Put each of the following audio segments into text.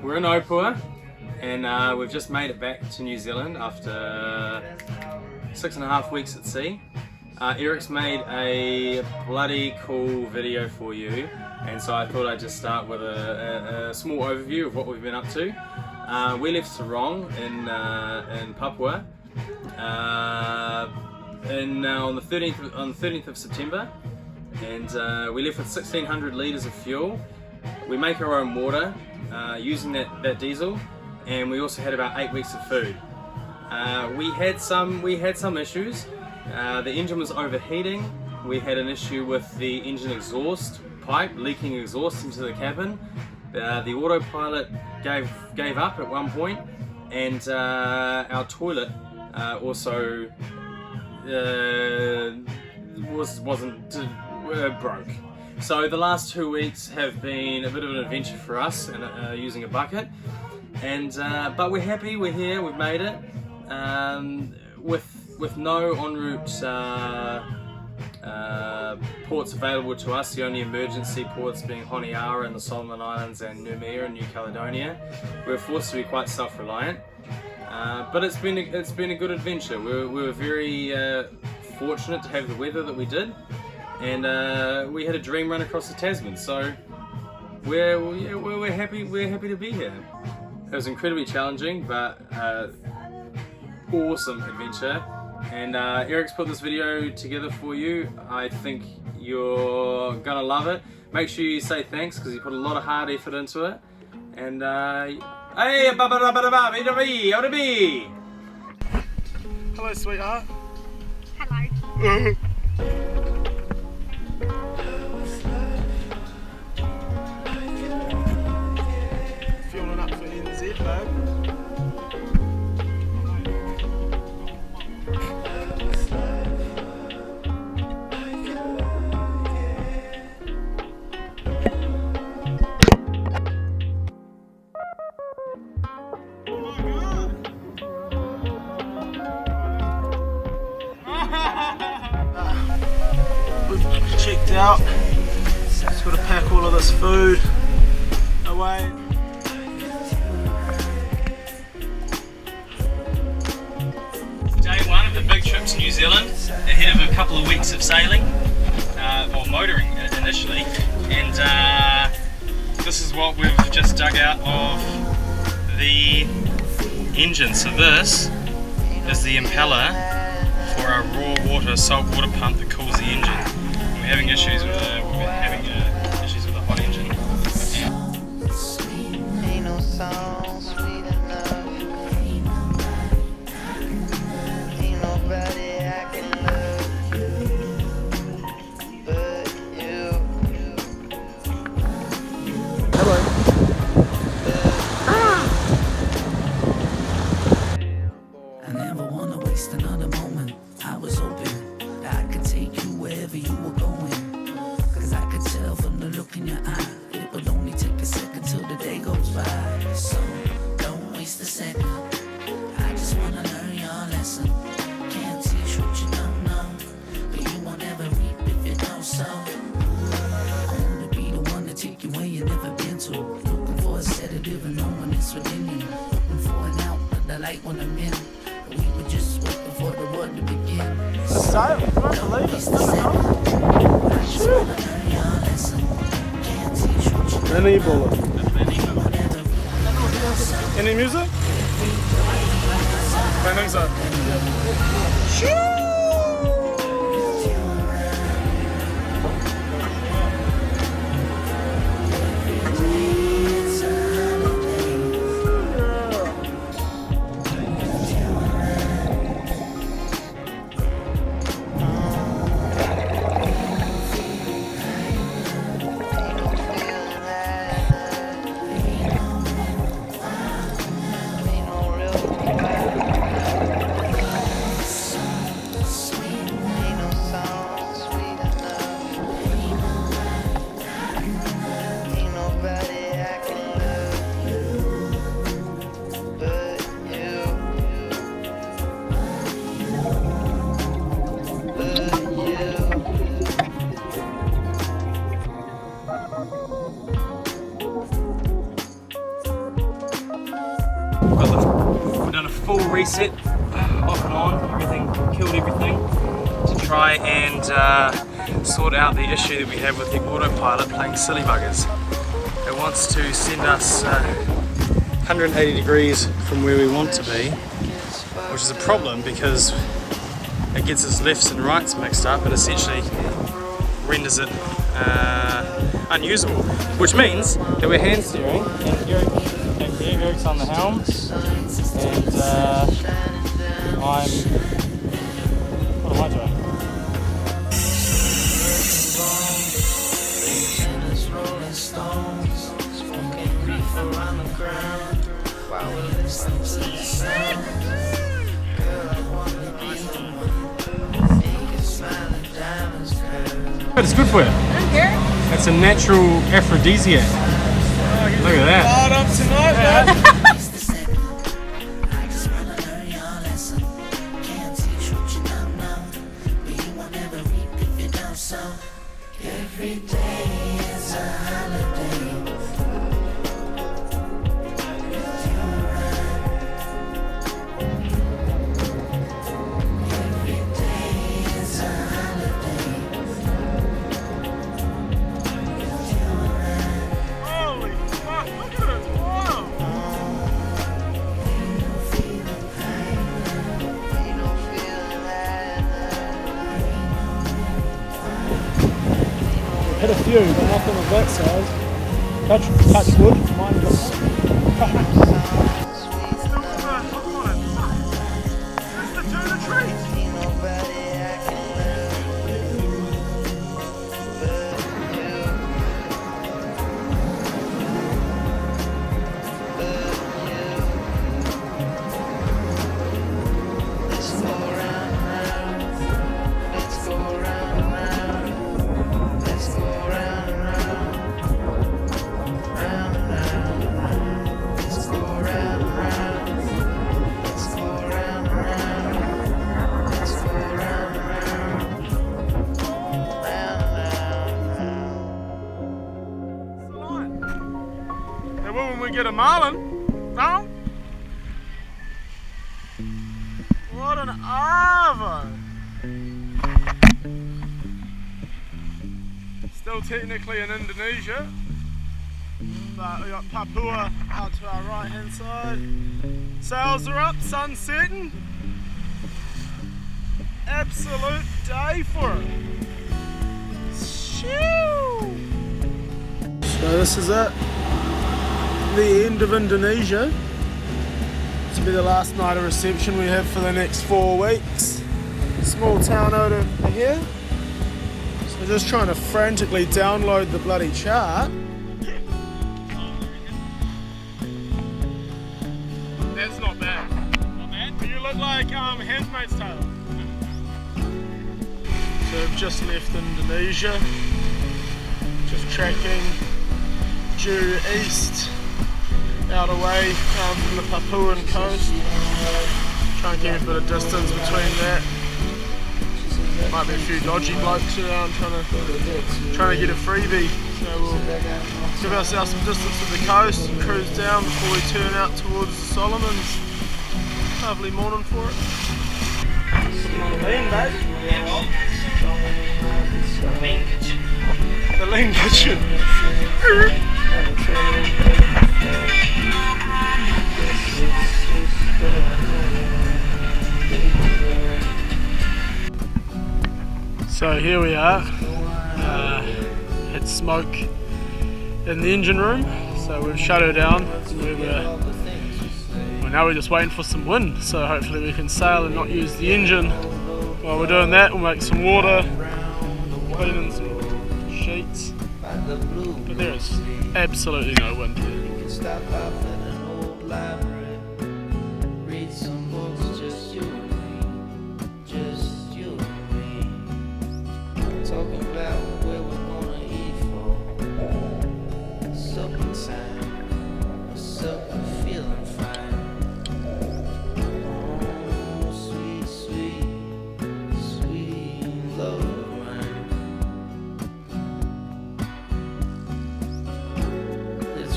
We're in Opua, and we've just made it back to New Zealand after 6.5 weeks at sea. Eric's made a bloody cool video for you, and so I thought I'd just start with a small overview of what we've been up to. We left Sorong in Papua on the 13th of September, and we left with 1,600 litres of fuel. We make our own water using that diesel, and we also had about 8 weeks of food. We had some issues. The engine was overheating. We had an issue with the engine exhaust pipe leaking exhaust into the cabin. The autopilot gave up at one point, and our toilet also broke. So the last 2 weeks have been a bit of an adventure for us, and using a bucket. And but we're happy. We're here. We've made it. With no en route ports available to us, the only emergency ports being Honiara in the Solomon Islands and Noumea in New Caledonia. We're forced to be quite self-reliant, but it's been a good adventure. We were very fortunate to have the weather that we did, and we had a dream run across the Tasman. So we're happy. We're happy to be here. It was incredibly challenging, but awesome adventure. And Eric's put this video together for you. I think you're gonna love it. Make sure you say thanks, because he put a lot of hard effort into it. And hey, hello, sweetheart. Hello. Fueling up for NZ, babe. We've checked out. Just got to pack all of this food away. Day one of the big trip to New Zealand, ahead of a couple of weeks of sailing, or motoring initially, and this is what we've just dug out of the engine. So this is the impeller for our raw water, salt water pump that cools the engine. We're having issues with issues with the hot engine. Ain't no song sweet enough. Ain't nobody I can love but you. I never wanna waste another moment. I was hoping that I could take you wherever you were going, 'cause I could tell from the look in your eye it would only take a second till the day goes by. So don't waste a second. I just wanna learn your lesson. Can't teach what you don't know, but you won't ever reap if you don't sow. I wanna be the one to take you where you never been to. Looking for a sedative and no one is within you. Looking for an out, but the light when I'm in. We were just waiting for the word to begin. Sail, you won't believe it. Any bullet. Any music? I think so. We've done a full reset, off and on, killed everything, to try and sort out the issue that we have with the autopilot playing silly buggers. It wants to send us 180 degrees from where we want to be, which is a problem because it gets its lefts and rights mixed up and essentially renders it unusable, which means that we're hand steering, and Eric's on the helm, and what am I doing? But it's good for you. It's a natural aphrodisiac. Look at that. Hard up tonight, Every day is a holiday. Every day is a holiday. Holy fuck, look at it! Wow! Hit a few, but nothing of that size. Touch wood, mine just. That's the turn of trees! When we get a marlin, no? What an arvo! Still technically in Indonesia, but we got Papua out to our right hand side. Sails are up, sun's setting. Absolute day for it. Shoo! So this is it. The end of Indonesia. This will be the last night of reception we have for the next 4 weeks. Small town over here. So we're just trying to frantically download the bloody chart. That's not bad. Not bad? You look like Handmaid's Tale. So we've just left Indonesia. Just tracking due east. Out away from the Papuan coast. Try and keep a bit of distance between that. Might be a few dodgy blokes around trying to get a freebie. So we'll give ourselves some distance to the coast and cruise down before we turn out towards the Solomons. Lovely morning for it. Lean, mate. The lean kitchen. So here we are, had smoke in the engine room, so we've shut her down. Now we're just waiting for some wind, so hopefully we can sail and not use the engine. While we're doing that, we'll make some water, clean in some sheets, but there is absolutely no wind.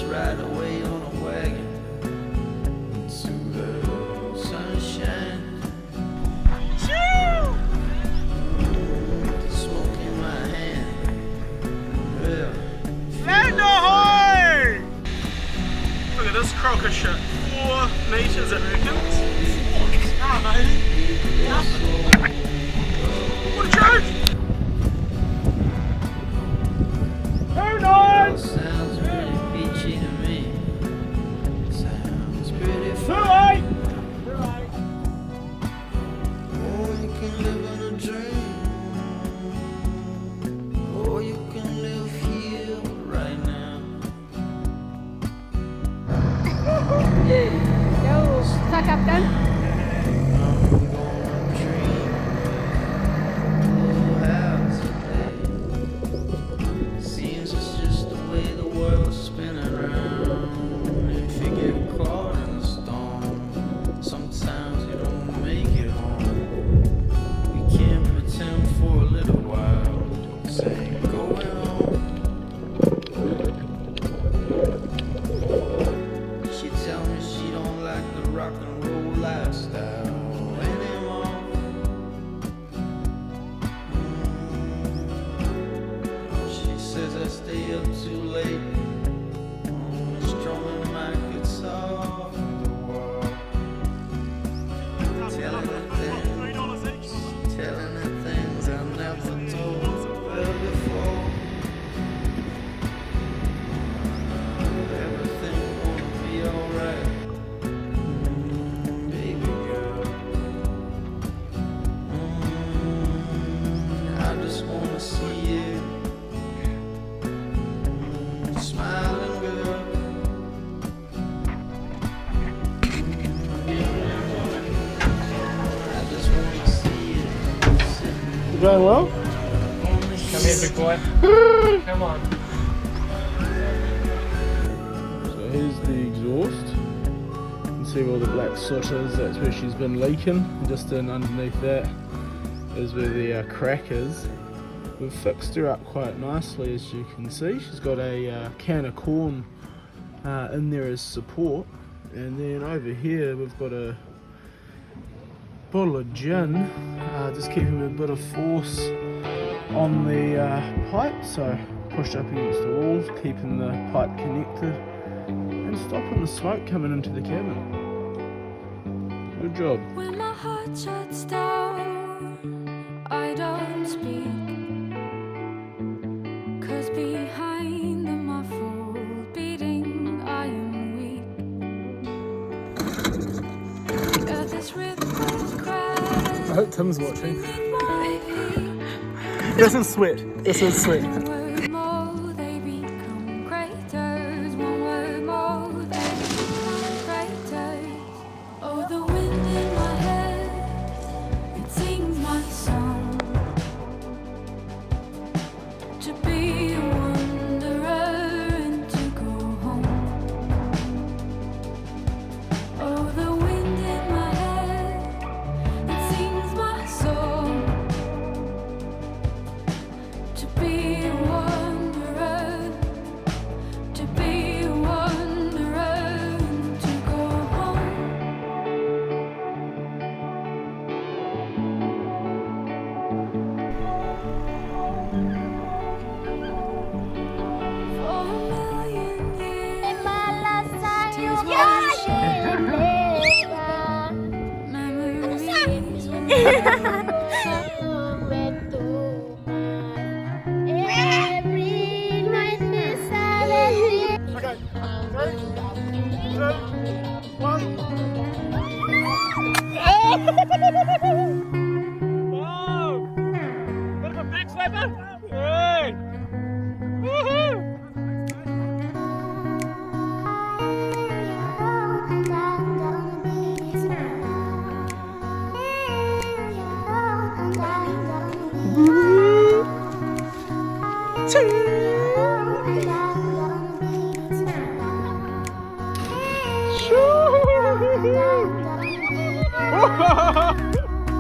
Ride away on a wagon, crocker shit. 4 metres it reckons. Nah, mate. Nothing. What a joke! Who knows? Sounds pretty peachy to me. Sounds pretty Too fun. late! Oh, you can live in a dream. Oh, you can live here right now. Yo, suck up then. Seems it's just the way the world's spinning around. If you get caught in the storm, sometimes you don't make it home. We can pretend for a little while, saying going home. She tell me she don't like the rock and roll lifestyle anymore. She says I stay up too late, strumming my guitar on the wall, telling her things I never told her before. Everything gonna be alright, baby girl. I just wanna see you smiling, girl. I just wanna see you sitting You going well? Come here, big boy. Come on. So here's the exhaust. You can see where all the black soot is, that's where she's been leaking. And just in underneath that is where the crack is. We've fixed her up quite nicely, as you can see. She's got a can of corn in there as support. And then over here we've got a bottle of gin, just keeping a bit of force on the pipe, so pushed up against the walls, keeping the pipe connected and stopping the smoke coming into the cabin. Good job. When my heart shuts down, I don't speak, 'cause behind the muffled beating I am weak. Earth is ripped with cracks. I hope Tim's watching. beneath my feet. This is sweat. This is sweat. One word more, they become craters. One word more, they become craters. Oh, the wind in my head, it sings my song. To be a wanderer and to go home. Oh, the wind in my head, it sings my song. To be a wanderer, to be a wanderer and to go home. For a million years, tears were shed, memories Okay, 3, 2, 1. Wow! Bit of a big slapper? Hey! Woohoo! Choo!